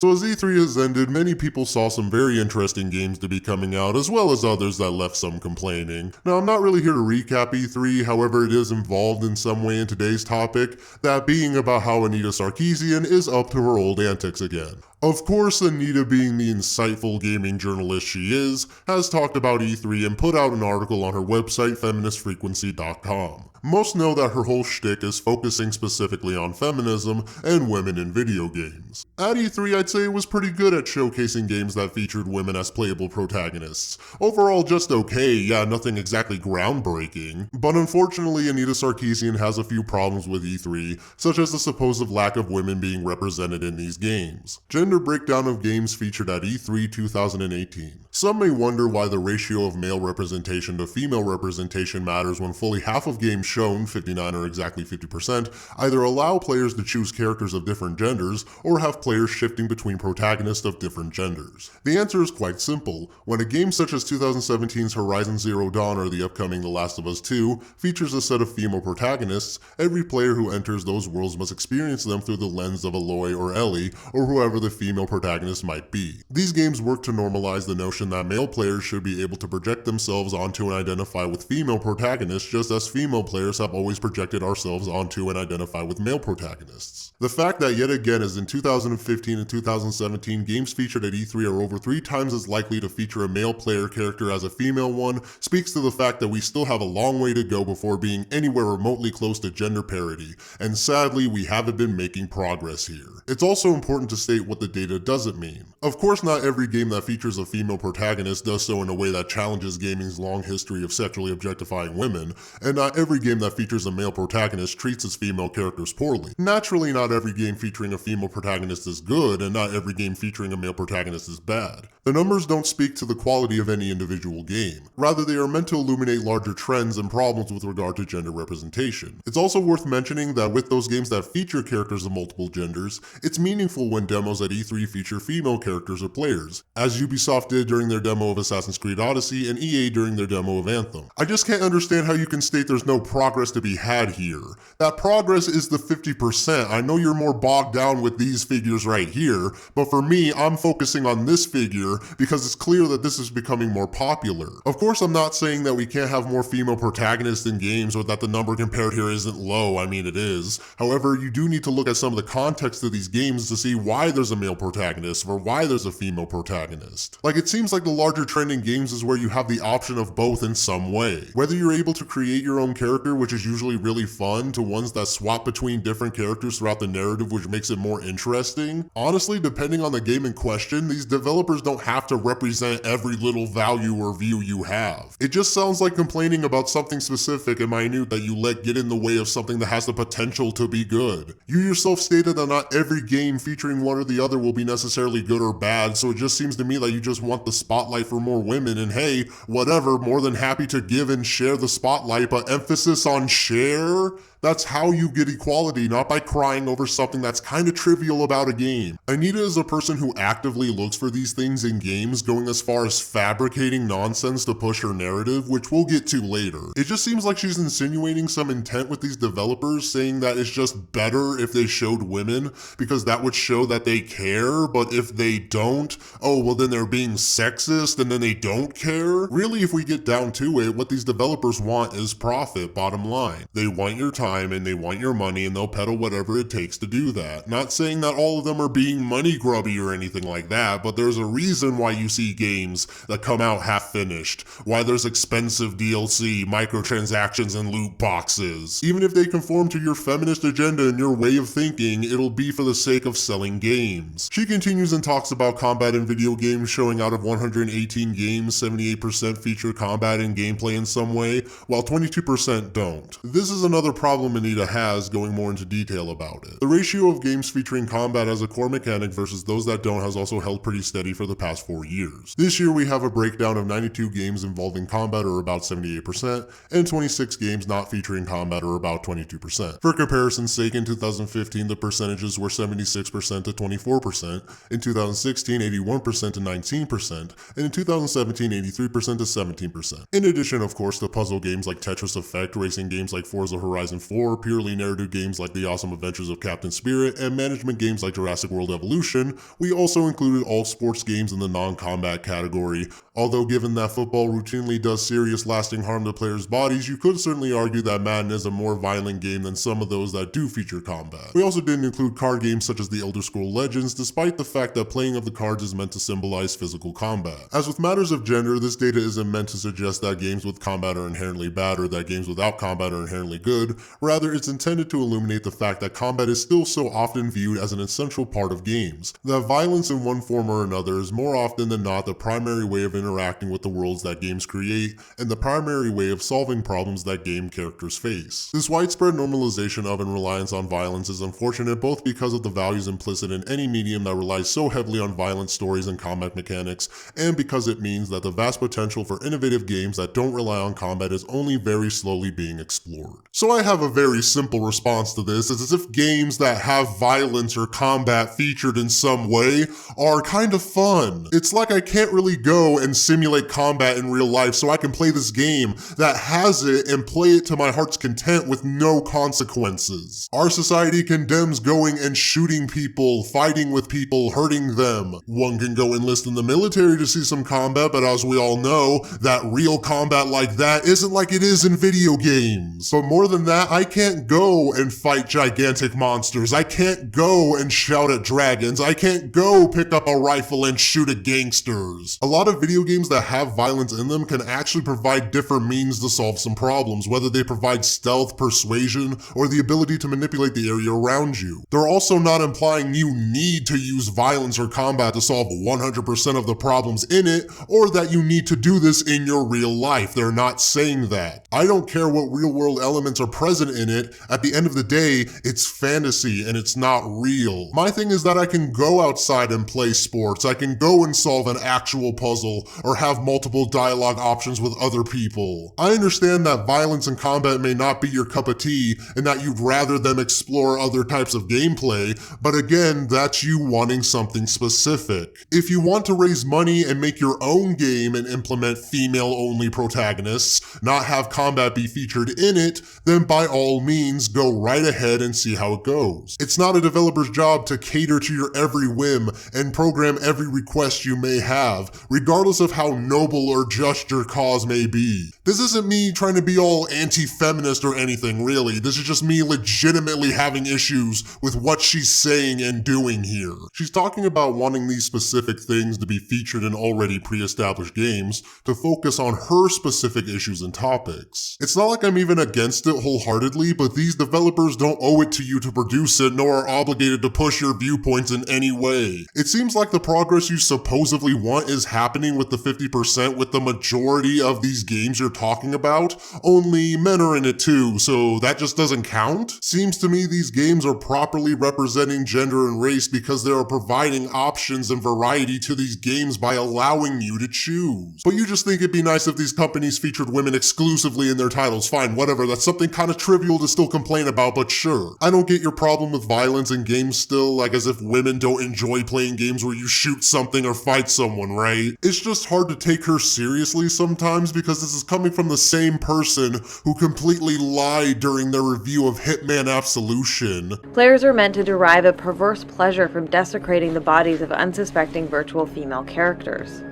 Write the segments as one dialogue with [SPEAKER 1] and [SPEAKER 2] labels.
[SPEAKER 1] So as E3 has ended, many people saw some very interesting games to be coming out, as well as others that left some complaining. Now, I'm not really here to recap E3, however it is involved in some way in today's topic, that being about how Anita Sarkeesian is up to her old antics again. Of course, Anita, being the insightful gaming journalist she is, has talked about E3 and put out an article on her website, feministfrequency.com. Most know that her whole shtick is focusing specifically on feminism and women in video games. At E3, I'd say it was pretty good at showcasing games that featured women as playable protagonists. Overall, just okay, yeah, nothing exactly groundbreaking. But unfortunately, Anita Sarkeesian has a few problems with E3, such as the supposed lack of women being represented in these games. Gender breakdown of games featured at E3 2018. Some may wonder why the ratio of male representation to female representation matters when fully half of games shown, 59 or exactly 50%, either allow players to choose characters of different genders or have players shifting between protagonists of different genders. The answer is quite simple. When a game such as 2017's Horizon Zero Dawn or the upcoming The Last of Us 2 features a set of female protagonists, every player who enters those worlds must experience them through the lens of Aloy or Ellie or whoever the female protagonist might be. These games work to normalize the notion that male players should be able to project themselves onto and identify with female protagonists, just as female players have always projected ourselves onto and identify with male protagonists. The fact that yet again, as in 2015 and 2017, games featured at E3 are over 3 times as likely to feature a male player character as a female one speaks to the fact that we still have a long way to go before being anywhere remotely close to gender parity, and sadly we haven't been making progress here. It's also important to state what the data doesn't mean. Of course, not every game that features a female protagonist does so in a way that challenges gaming's long history of sexually objectifying women, and not every game that features a male protagonist treats its female characters poorly. Naturally, not every game featuring a female protagonist is good, and not every game featuring a male protagonist is bad. The numbers don't speak to the quality of any individual game. Rather, they are meant to illuminate larger trends and problems with regard to gender representation. It's also worth mentioning that with those games that feature characters of multiple genders, it's meaningful when demos at E3 feature female characters or players, as Ubisoft did during their demo of Assassin's Creed Odyssey and EA during their demo of Anthem. I just can't understand how you can state there's no progress to be had here. That progress is the 50%. I know you're more bogged down with these figures right here, but for me, I'm focusing on this figure because it's clear that this is becoming more popular. Of course, I'm not saying that we can't have more female protagonists in games or that the number compared here isn't low. I mean, it is. However, you do need to look at some of the context of these games to see why there's a male protagonist or why there's a female protagonist. Like, it seems like the larger trend in games is where you have the option of both in some way. Whether you're able to create your own character, which is usually really fun, to ones that swap between different characters throughout the narrative, which makes it more interesting. Honestly, depending on the game in question, these developers don't have to represent every little value or view you have. It just sounds like complaining about something specific and minute that you let get in the way of something that has the potential to be good. You yourself stated that not every game featuring one or the other will be necessarily good or bad, so it just seems to me that you just want the spotlight for more women, and hey, whatever, more than happy to give and share the spotlight, but emphasis on share? That's how you get equality, not by crying over something that's kind of trivial about a game. Anita is a person who actively looks for these things in games, going as far as fabricating nonsense to push her narrative, which we'll get to later. It just seems like she's insinuating some intent with these developers, saying that it's just better if they showed women, because that would show that they care, but if they don't, oh, well then they're being sexist and then they don't care? Really, if we get down to it, what these developers want is profit, bottom line. They want your time and they want your money, and they'll peddle whatever it takes to do that. Not saying that all of them are being money grubby or anything like that, but there's a reason why you see games that come out half finished, why there's expensive DLC, microtransactions, and loot boxes. Even if they conform to your feminist agenda and your way of thinking, it'll be for the sake of selling games. She continues and talks about combat in video games, showing out of 118 games, 78% feature combat and gameplay in some way, while 22% don't. This is another problem Anita has, going more into detail about it. The ratio of games featuring combat as a core mechanic versus those that don't has also held pretty steady for the past 4 years. This year we have a breakdown of 92 games involving combat, or about 78%, and 26 games not featuring combat, or about 22%. For comparison's sake, in 2015 the percentages were 76% to 24%, in 2016 81% to 19%, and in 2017 83% to 17%. In addition, of course, to puzzle games like Tetris Effect, racing games like Forza Horizon for purely narrative games like The Awesome Adventures of Captain Spirit and management games like Jurassic World Evolution, we also included all sports games in the non-combat category. Although given that football routinely does serious lasting harm to players' bodies, you could certainly argue that Madden is a more violent game than some of those that do feature combat. We also didn't include card games such as the Elder Scrolls Legends, despite the fact that playing of the cards is meant to symbolize physical combat. As with matters of gender, this data isn't meant to suggest that games with combat are inherently bad or that games without combat are inherently good. Rather, it's intended to illuminate the fact that combat is still so often viewed as an essential part of games, that violence in one form or another is more often than not the primary way of interacting with the worlds that games create, and the primary way of solving problems that game characters face. This widespread normalization of and reliance on violence is unfortunate both because of the values implicit in any medium that relies so heavily on violent stories and combat mechanics, and because it means that the vast potential for innovative games that don't rely on combat is only very slowly being explored. So I have a very simple response to this. It's as if games that have violence or combat featured in some way are kind of fun. It's like I can't really go and simulate combat in real life, so I can play this game that has it and play it to my heart's content with no consequences. Our society condemns going and shooting people, fighting with people, hurting them. One can go enlist in the military to see some combat, but as we all know, that real combat like that isn't like it is in video games. But more than that, I can't go and fight gigantic monsters. I can't go and shout at dragons. I can't go pick up a rifle and shoot at gangsters. A lot of video games that have violence in them can actually provide different means to solve some problems, whether they provide stealth, persuasion, or the ability to manipulate the area around you. They're also not implying you need to use violence or combat to solve 100% of the problems in it, or that you need to do this in your real life. They're not saying that. I don't care what real-world elements are present in it. At the end of the day, it's fantasy and it's not real. My thing is that I can go outside and play sports. I can go and solve an actual puzzle or have multiple dialogue options with other people. I understand that violence and combat may not be your cup of tea and that you'd rather them explore other types of gameplay, but again, that's you wanting something specific. If you want to raise money and make your own game and implement female-only protagonists, not have combat be featured in it, then by all means go right ahead and see how it goes. It's not a developer's job to cater to your every whim and program every request you may have, regardless of how noble or just your cause may be. This isn't me trying to be all anti-feminist or anything, really. This is just me legitimately having issues with what she's saying and doing here. She's talking about wanting these specific things to be featured in already pre-established games to focus on her specific issues and topics. It's not like I'm even against it wholeheartedly, but these developers don't owe it to you to produce it, nor are obligated to push your viewpoints in any way. It seems like the progress you supposedly want is happening with the 50% with the majority of these games you're talking about, only men are in it too, so that just doesn't count? Seems to me these games are properly representing gender and race because they are providing options and variety to these games by allowing you to choose. But you just think it'd be nice if these companies featured women exclusively in their titles. Fine, whatever, that's something kind of trivial to still complain about, but sure. I don't get your problem with violence in games still, like as if women don't enjoy playing games where you shoot something or fight someone, right? It's just hard to take her seriously sometimes because this is coming from the same person who completely lied during their review of Hitman Absolution.
[SPEAKER 2] Players are meant to derive a perverse pleasure from desecrating the bodies of unsuspecting virtual female characters.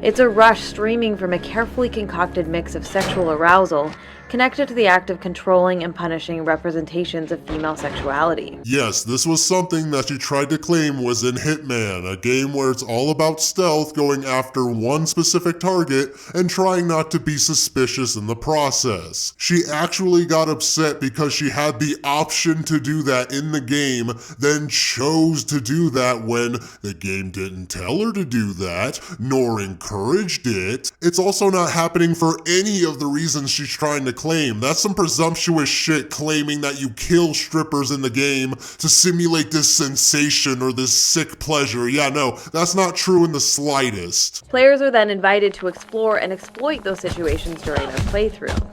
[SPEAKER 2] It's a rush streaming from a carefully concocted mix of sexual arousal connected to the act of controlling and punishing representations of female sexuality.
[SPEAKER 1] Yes, this was something that she tried to claim was in Hitman, a game where it's all about stealth, going after one specific target and trying not to be suspicious in the process. She actually got upset because she had the option to do that in the game, then chose to do that when the game didn't tell her to do that, nor encouraged it. It's also not happening for any of the reasons she's trying to claim. That's some presumptuous shit claiming that you kill strippers in the game to simulate this sensation or this sick pleasure. Yeah, no, that's not true in the slightest.
[SPEAKER 2] Players are then invited to explore and exploit those situations during their playthrough.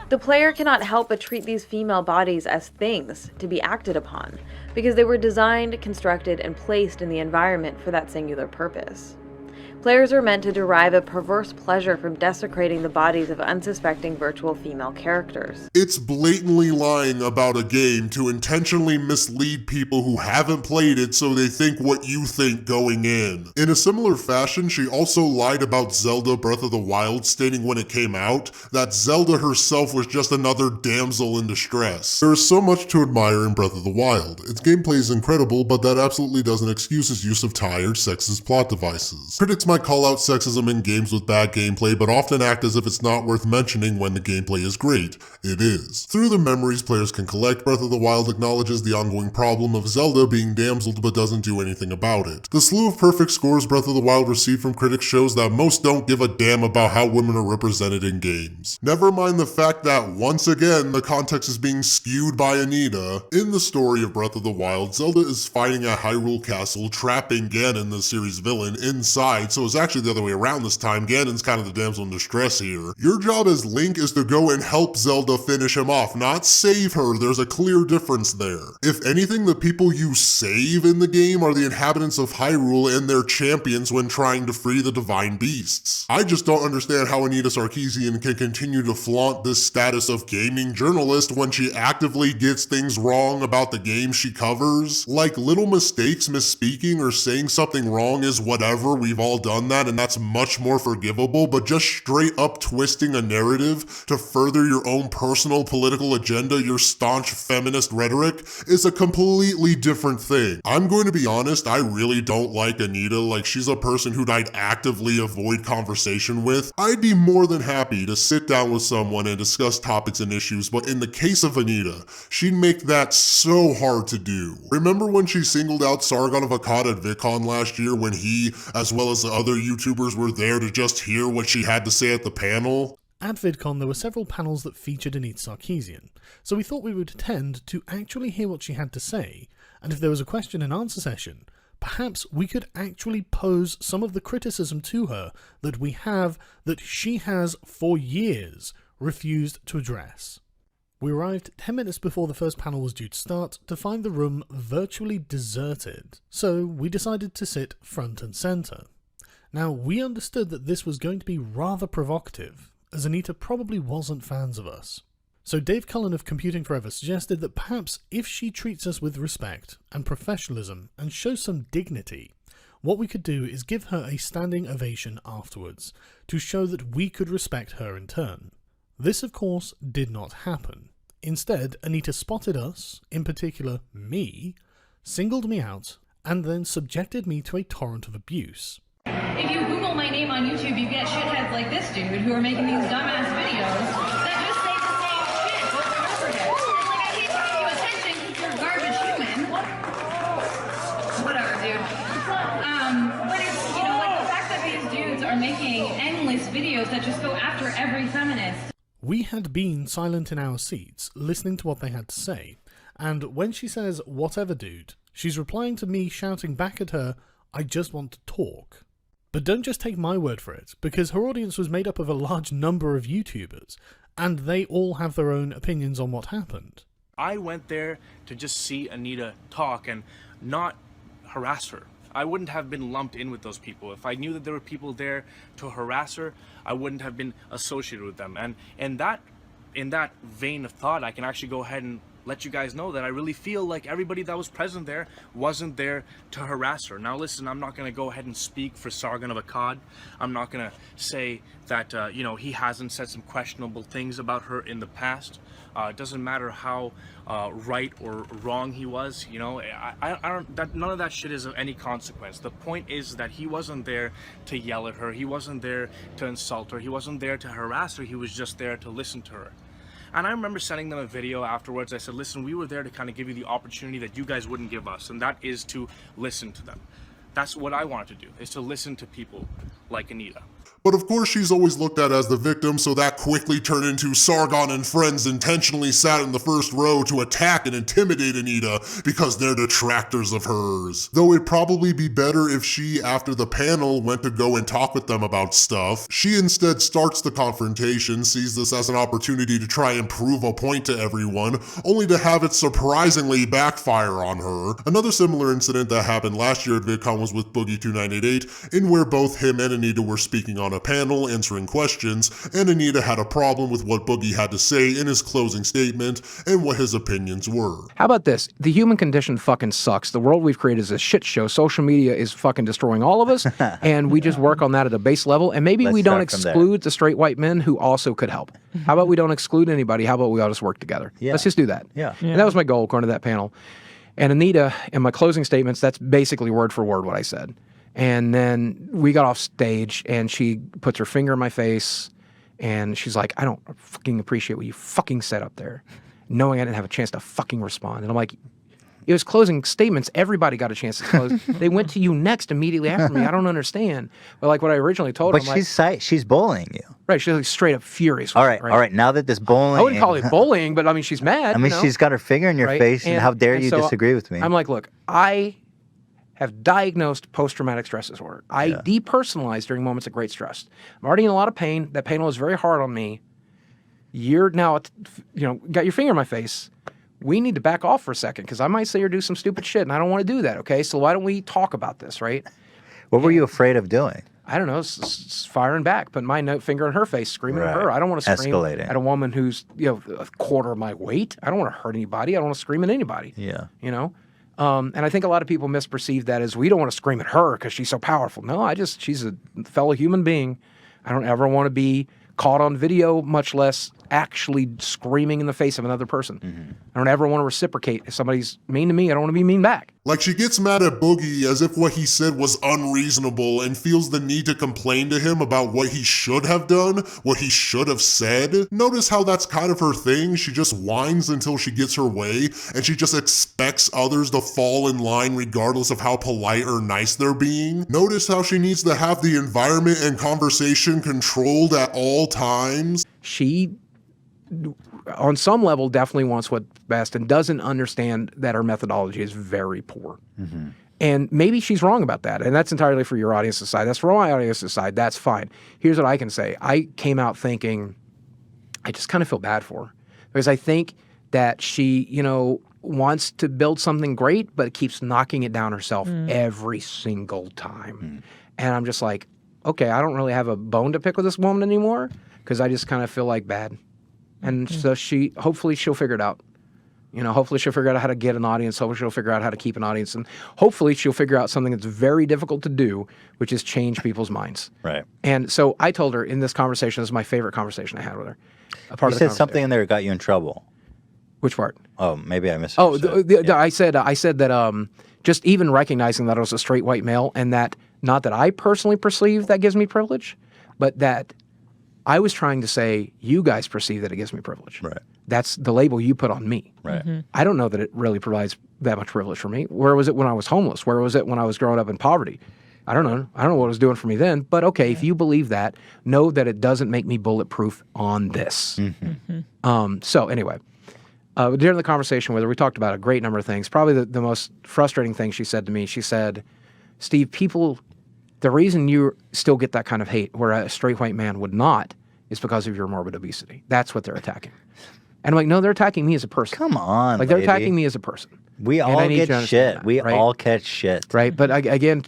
[SPEAKER 2] The player cannot help but treat these female bodies as things to be acted upon, because they were designed, constructed, and placed in the environment for that singular purpose. Players are meant to derive a perverse pleasure from desecrating the bodies of unsuspecting virtual female characters.
[SPEAKER 1] It's blatantly lying about a game to intentionally mislead people who haven't played it so they think what you think going in. In a similar fashion, she also lied about Zelda Breath of the Wild, stating when it came out that Zelda herself was just another damsel in distress. There is so much to admire in Breath of the Wild. Its gameplay is incredible, but that absolutely doesn't excuse its use of tired, sexist plot devices. Critics might call out sexism in games with bad gameplay, but often act as if it's not worth mentioning when the gameplay is great. It is. Through the memories players can collect, Breath of the Wild acknowledges the ongoing problem of Zelda being damseled but doesn't do anything about it. The slew of perfect scores Breath of the Wild received from critics shows that most don't give a damn about how women are represented in games. Never mind the fact that, once again, the context is being skewed by Anita. In the story of Breath of the Wild, Zelda is fighting at Hyrule Castle, trapping Ganon, the series villain, inside, so it's actually the other way around this time. Ganon's kind of the damsel in distress here. Your job as Link is to go and help Zelda finish him off, not save her. There's a clear difference there. If anything, the people you save in the game are the inhabitants of Hyrule and their champions when trying to free the divine beasts. I just don't understand how Anita Sarkeesian can continue to flaunt this status of gaming journalist when she actively gets things wrong about the game she covers. Like, little mistakes, misspeaking, or saying something wrong is whatever, we've all done that and that's much more forgivable, but just straight up twisting a narrative to further your own personal political agenda, your staunch feminist rhetoric, is a completely different thing. I'm going to be honest, I really don't like Anita. Like, she's a person who I'd actively avoid conversation with. I'd be more than happy to sit down with someone and discuss topics and issues, but in the case of Anita, she'd make that so hard to do. Remember when she singled out Sargon of Akkad at VidCon last year when he, as well as the other YouTubers, were there to just hear what she had to say at the panel?
[SPEAKER 3] At VidCon, there were several panels that featured Anita Sarkeesian, so we thought we would attend to actually hear what she had to say, and if there was a question and answer session, perhaps we could actually pose some of the criticism to her that she has for years refused to address. We arrived 10 minutes before the first panel was due to start to find the room virtually deserted, so we decided to sit front and centre. Now, we understood that this was going to be rather provocative, as Anita probably wasn't fans of us. So Dave Cullen of Computing Forever suggested that perhaps if she treats us with respect and professionalism and shows some dignity, what we could do is give her a standing ovation afterwards to show that we could respect her in turn. This, of course, did not happen. Instead, Anita spotted us, in particular me, singled me out, and then subjected me to a torrent of abuse.
[SPEAKER 4] If you Google my name on YouTube, you get shitheads like this dude who are making these dumbass videos that just say the same shit over and over again. And like, I hate to give you attention because you're a garbage human. Whatever, dude. But it's, you know, like the fact that these dudes are making endless videos that just go after every feminist.
[SPEAKER 3] We had been silent in our seats, listening to what they had to say, and when she says, "Whatever, dude," she's replying to me shouting back at her, "I just want to talk." But don't just take my word for it, because her audience was made up of a large number of YouTubers, and they all have their own opinions on what happened.
[SPEAKER 5] I went there to just see Anita talk and not harass her. I wouldn't have been lumped in with those people. If I knew that there were people there to harass her, I wouldn't have been associated with them. And in that vein of thought, I can actually go ahead and let you guys know that I really feel like everybody that was present there wasn't there to harass her. Now listen, I'm not going to go ahead and speak for Sargon of Akkad. I'm not going to say that, you know, he hasn't said some questionable things about her in the past. It doesn't matter how right or wrong he was, you know, none of that shit is of any consequence. The point is that he wasn't there to yell at her. He wasn't there to insult her. He wasn't there to harass her. He was just there to listen to her. And I remember sending them a video afterwards. I said, listen, we were there to kind of give you the opportunity that you guys wouldn't give us, and that is to listen to them. That's what I wanted to do, is to listen to people like Anita.
[SPEAKER 1] But of course she's always looked at as the victim, so that quickly turned into Sargon and friends intentionally sat in the first row to attack and intimidate Anita because they're detractors of hers. Though it'd probably be better if she, after the panel, went to go and talk with them about stuff. She instead starts the confrontation, sees this as an opportunity to try and prove a point to everyone, only to have it surprisingly backfire on her. Another similar incident that happened last year at VidCon was was with Boogie2988, in where both him and Anita were speaking on a panel, answering questions, and Anita had a problem with what Boogie had to say in his closing statement and what his opinions were.
[SPEAKER 6] How about this? The human condition fucking sucks. The world we've created is a shit show. Social media is fucking destroying all of us, and we just work on that at a base level, and maybe we don't exclude the straight white men who also could help. How about we don't exclude anybody? How about we all just work together?
[SPEAKER 7] Yeah.
[SPEAKER 6] Let's just do that.
[SPEAKER 7] Yeah.
[SPEAKER 6] And that was my goal, according to that panel. And Anita, in my closing statements, that's basically word for word what I said. And then we got off stage, and she puts her finger in my face, and she's like, I don't fucking appreciate what you fucking said up there, knowing I didn't have a chance to fucking respond. And I'm like, it was closing statements. Everybody got a chance to close. They went to you next immediately after me. I don't understand. But like what I originally told her,
[SPEAKER 7] But she's bullying you.
[SPEAKER 6] Right, she's like straight up furious.
[SPEAKER 7] All right. Now that this bullying,
[SPEAKER 6] I wouldn't call it bullying, but I mean she's mad.
[SPEAKER 7] I mean, she's got her finger in your
[SPEAKER 6] right?
[SPEAKER 7] face, and how dare you
[SPEAKER 6] so
[SPEAKER 7] disagree with me?
[SPEAKER 6] I'm like, look, I have diagnosed post-traumatic stress disorder. I depersonalize during moments of great stress. I'm already in a lot of pain. That pain was very hard on me. You're now, got your finger in my face. We need to back off for a second because I might say or do some stupid shit, and I don't want to do that, okay? So why don't we talk about this, right?
[SPEAKER 7] What were you afraid of doing?
[SPEAKER 6] I don't know, firing back, putting my finger in her face, screaming at her. I don't want to scream
[SPEAKER 7] Escalating.
[SPEAKER 6] at a woman who's a quarter of my weight. I don't want to hurt anybody. I don't want to scream at anybody.
[SPEAKER 7] Yeah.
[SPEAKER 6] And I think a lot of people misperceive that as we don't want to scream at her because she's so powerful. No, she's a fellow human being. I don't ever want to be caught on video, much less actually screaming in the face of another person. Mm-hmm. I don't ever want to reciprocate. If somebody's mean to me, I don't want to be mean back.
[SPEAKER 1] Like she gets mad at Boogie as if what he said was unreasonable and feels the need to complain to him about what he should have done, what he should have said. Notice how that's kind of her thing. She just whines until she gets her way, and she just expects others to fall in line regardless of how polite or nice they're being. Notice how she needs to have the environment and conversation controlled at all times.
[SPEAKER 6] She, on some level, definitely wants what's best and doesn't understand that her methodology is very poor. Mm-hmm. And maybe she's wrong about that. And that's entirely for your audience to decide. That's for my audience to decide. That's fine. Here's what I can say. I came out thinking, I just kind of feel bad for her. Because I think that she, wants to build something great, but keeps knocking it down herself every single time. And I'm just like, okay, I don't really have a bone to pick with this woman anymore because I just kind of feel like bad. And so hopefully she'll figure it out. Hopefully she'll figure out how to get an audience. Hopefully she'll figure out how to keep an audience. And hopefully she'll figure out something that's very difficult to do, which is change people's minds.
[SPEAKER 7] Right.
[SPEAKER 6] And so I told her in this conversation, this is my favorite conversation I had with her.
[SPEAKER 7] You said something in there that got you in trouble.
[SPEAKER 6] Which part?
[SPEAKER 7] Oh, maybe I misunderstood.
[SPEAKER 6] I said that just even recognizing that I was a straight white male and that not that I personally perceive that gives me privilege, but that I was trying to say, you guys perceive that it gives me privilege. Right. That's the label you put on me.
[SPEAKER 7] Right. Mm-hmm.
[SPEAKER 6] I don't know that it really provides that much privilege for me. Where was it when I was homeless? Where was it when I was growing up in poverty? I don't know. I don't know what it was doing for me then. But okay, if you believe that, know that it doesn't make me bulletproof on this. Mm-hmm. So anyway, during the conversation with her, we talked about a great number of things. Probably the most frustrating thing she said to me, she said, Steve, the reason you still get that kind of hate where a straight white man would not is because of your morbid obesity. That's what they're attacking. And I'm like, no, they're attacking me as a person.
[SPEAKER 7] Come on,
[SPEAKER 6] they're attacking me as a person.
[SPEAKER 7] We all get shit. We all catch shit.
[SPEAKER 6] Right? But again,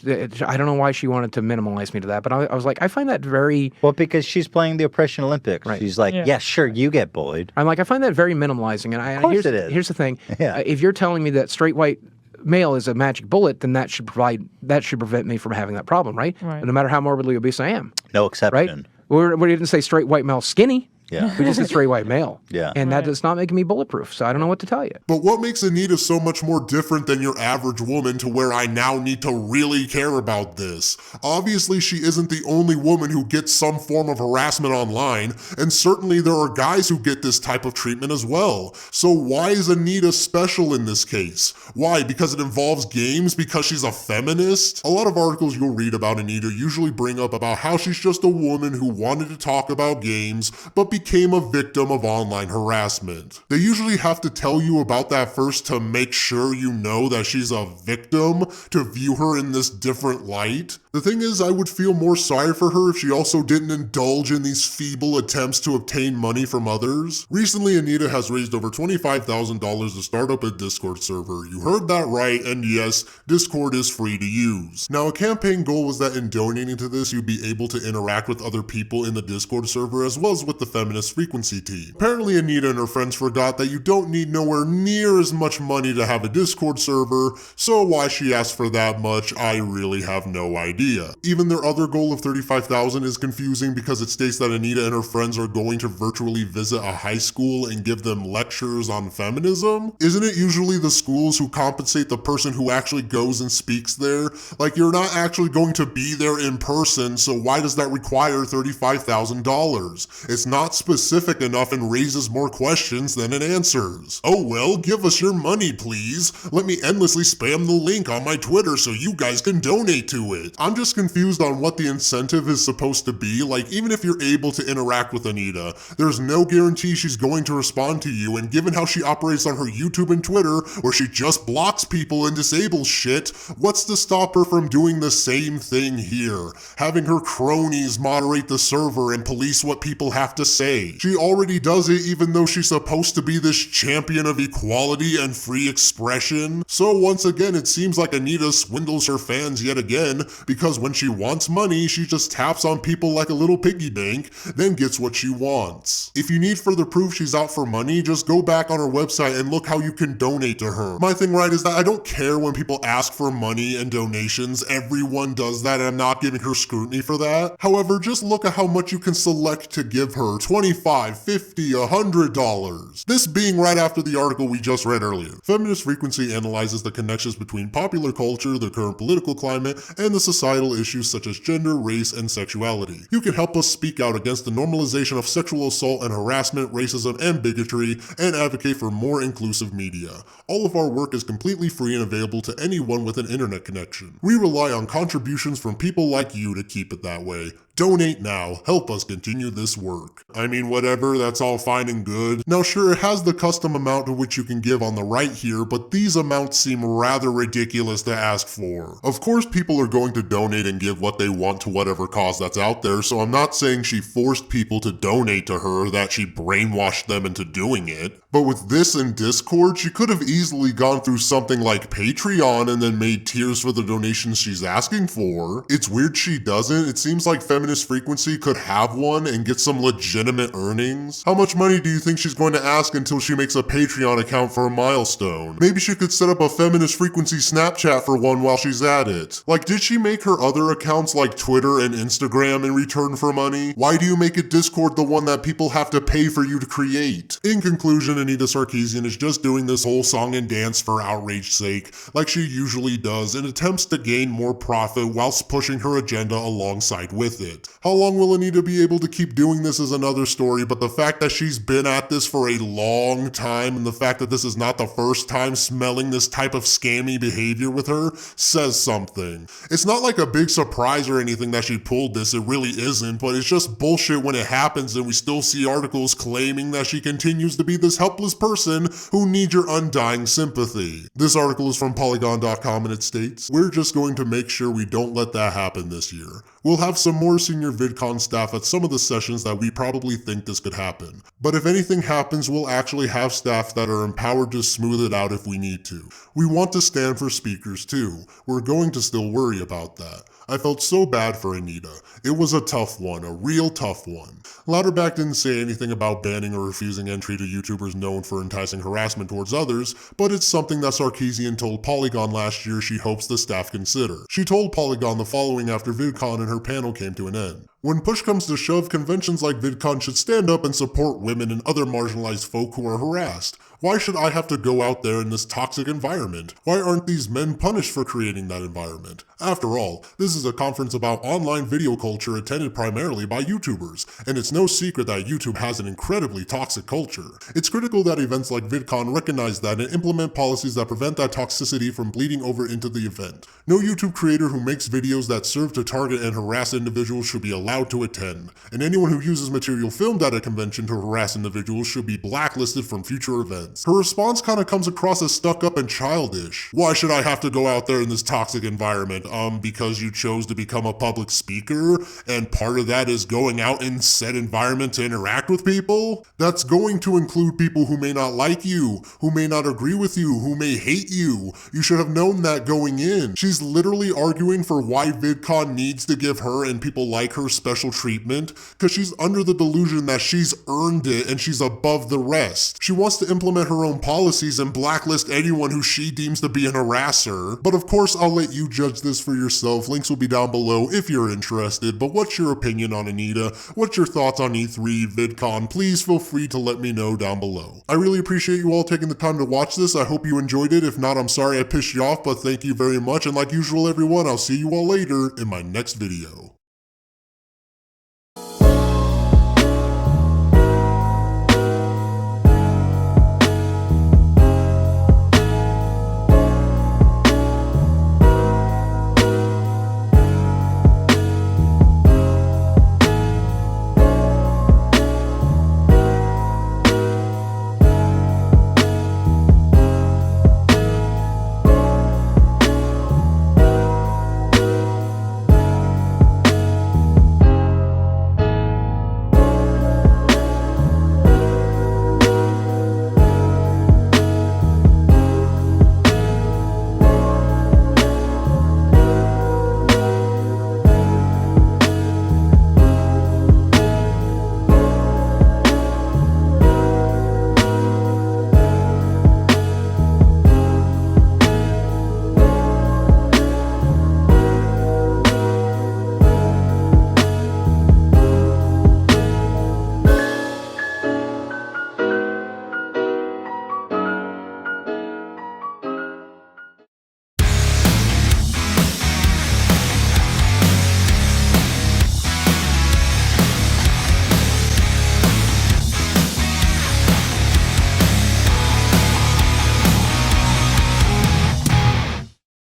[SPEAKER 6] I don't know why she wanted to minimalize me to that, but I was like, I find that very...
[SPEAKER 7] Well, because she's playing the Oppression Olympics. Right. She's like, yeah, sure, you get bullied.
[SPEAKER 6] I'm like, I find that very minimalizing. And
[SPEAKER 7] of course it is.
[SPEAKER 6] Here's the thing. If you're telling me that straight white male is a magic bullet, then that should prevent me from having that problem, right? No matter how morbidly obese I am.
[SPEAKER 7] No exception.
[SPEAKER 6] Right? We didn't say straight white male skinny.
[SPEAKER 7] Yeah.
[SPEAKER 6] We just said straight white male.
[SPEAKER 7] Yeah.
[SPEAKER 6] And that does not make me bulletproof, so I don't know what to tell you.
[SPEAKER 1] But what makes Anita so much more different than your average woman to where I now need to really care about this? Obviously, she isn't the only woman who gets some form of harassment online, and certainly there are guys who get this type of treatment as well. So why is Anita special in this case? Why? Because it involves games? Because she's a feminist? A lot of articles you'll read about Anita usually bring up about how she's just a woman who wanted to talk about games, but became a victim of online harassment. They usually have to tell you about that first to make sure you know that she's a victim, to view her in this different light. The thing is, I would feel more sorry for her if she also didn't indulge in these feeble attempts to obtain money from others. Recently, Anita has raised over $25,000 to start up a Discord server. You heard that right, and yes, Discord is free to use. Now, a campaign goal was that in donating to this, you'd be able to interact with other people in the Discord server as well as with the Feminist Frequency team. Apparently, Anita and her friends forgot that you don't need nowhere near as much money to have a Discord server, so why she asked for that much, I really have no idea. Even their other goal of $35,000 is confusing because it states that Anita and her friends are going to virtually visit a high school and give them lectures on feminism. Isn't it usually the schools who compensate the person who actually goes and speaks there? Like, you're not actually going to be there in person, so why does that require $35,000? It's not specific enough and raises more questions than it answers. Oh well, give us your money please. Let me endlessly spam the link on my Twitter so you guys can donate to it. I'm just confused on what the incentive is supposed to be. Like, even if you're able to interact with Anita, there's no guarantee she's going to respond to you, and given how she operates on her YouTube and Twitter, where she just blocks people and disables shit, what's to stop her from doing the same thing here? Having her cronies moderate the server and police what people have to say. She already does it even though she's supposed to be this champion of equality and free expression. So once again, it seems like Anita swindles her fans yet again, because when she wants money, she just taps on people like a little piggy bank, then gets what she wants. If you need further proof she's out for money, just go back on her website and look how you can donate to her. My thing, right, is that I don't care when people ask for money and donations. Everyone does that, and I'm not giving her scrutiny for that. However, just look at how much you can select to give her. $25, $50, $100. This being right after the article we just read earlier. Feminist Frequency analyzes the connections between popular culture, the current political climate, and the societal issues such as gender, race, and sexuality. You can help us speak out against the normalization of sexual assault and harassment, racism, and bigotry, and advocate for more inclusive media. All of our work is completely free and available to anyone with an internet connection. We rely on contributions from people like you to keep it that way. Donate now. Help us continue this work. I mean, whatever, that's all fine and good. Now sure, it has the custom amount to which you can give on the right here, but these amounts seem rather ridiculous to ask for. Of course, people are going to donate and give what they want to whatever cause that's out there, so I'm not saying she forced people to donate to her, or that she brainwashed them into doing it. But with this in Discord, she could have easily gone through something like Patreon and then made tiers for the donations she's asking for. It's weird she doesn't. It seems like Feminist Frequency could have one and get some legitimate earnings. How much money do you think she's going to ask until she makes a Patreon account for a milestone? Maybe she could set up a Feminist Frequency Snapchat for one while she's at it. Like, did she make her other accounts like Twitter and Instagram in return for money? Why do you make it Discord the one that people have to pay for you to create? In conclusion, Anita Sarkeesian is just doing this whole song and dance for outrage's sake, like she usually does, in attempts to gain more profit whilst pushing her agenda alongside with it. How long will Anita be able to keep doing this is another story, but the fact that she's been at this for a long time, and the fact that this is not the first time smelling this type of scammy behavior with her, says something. It's not like a big surprise or anything that she pulled this, it really isn't, but it's just bullshit when it happens and we still see articles claiming that she continues to be this helpless person who needs your undying sympathy. This article is from Polygon.com and it states, "We're just going to make sure we don't let that happen this year. We'll have some more senior VidCon staff at some of the sessions that we probably think this could happen. But if anything happens, we'll actually have staff that are empowered to smooth it out if we need to. We want to stand for speakers too. We're going to still worry about that." I felt so bad for Anita. It was a tough one, a real tough one. Louderback didn't say anything about banning or refusing entry to YouTubers known for enticing harassment towards others, but it's something that Sarkeesian told Polygon last year she hopes the staff consider. She told Polygon the following after VidCon and her panel came to an end. "When push comes to shove, conventions like VidCon should stand up and support women and other marginalized folk who are harassed. Why should I have to go out there in this toxic environment? Why aren't these men punished for creating that environment? After all, this is a conference about online video culture attended primarily by YouTubers, and it's no secret that YouTube has an incredibly toxic culture. It's critical that events like VidCon recognize that and implement policies that prevent that toxicity from bleeding over into the event. No YouTube creator who makes videos that serve to target and harass individuals should be allowed allowed to attend, and anyone who uses material filmed at a convention to harass individuals should be blacklisted from future events. Her response kind of comes across as stuck up and childish. Why should I have to go out there in this toxic environment? Because you chose to become a public speaker, and part of that is going out in said environment to interact with people? That's going to include people who may not like you, who may not agree with you, who may hate you. You should have known that going in. She's literally arguing for why VidCon needs to give her and people like her special treatment, because she's under the delusion that she's earned it and she's above the rest. She wants to implement her own policies and blacklist anyone who she deems to be an harasser. But of course, I'll let you judge this for yourself. Links will be down below if you're interested. But what's your opinion on Anita? What's your thoughts on E3, VidCon? Please feel free to let me know down below. I really appreciate you all taking the time to watch this. I hope you enjoyed it. If not, I'm sorry I pissed you off, but thank you very much. And like usual, everyone, I'll see you all later in my next video.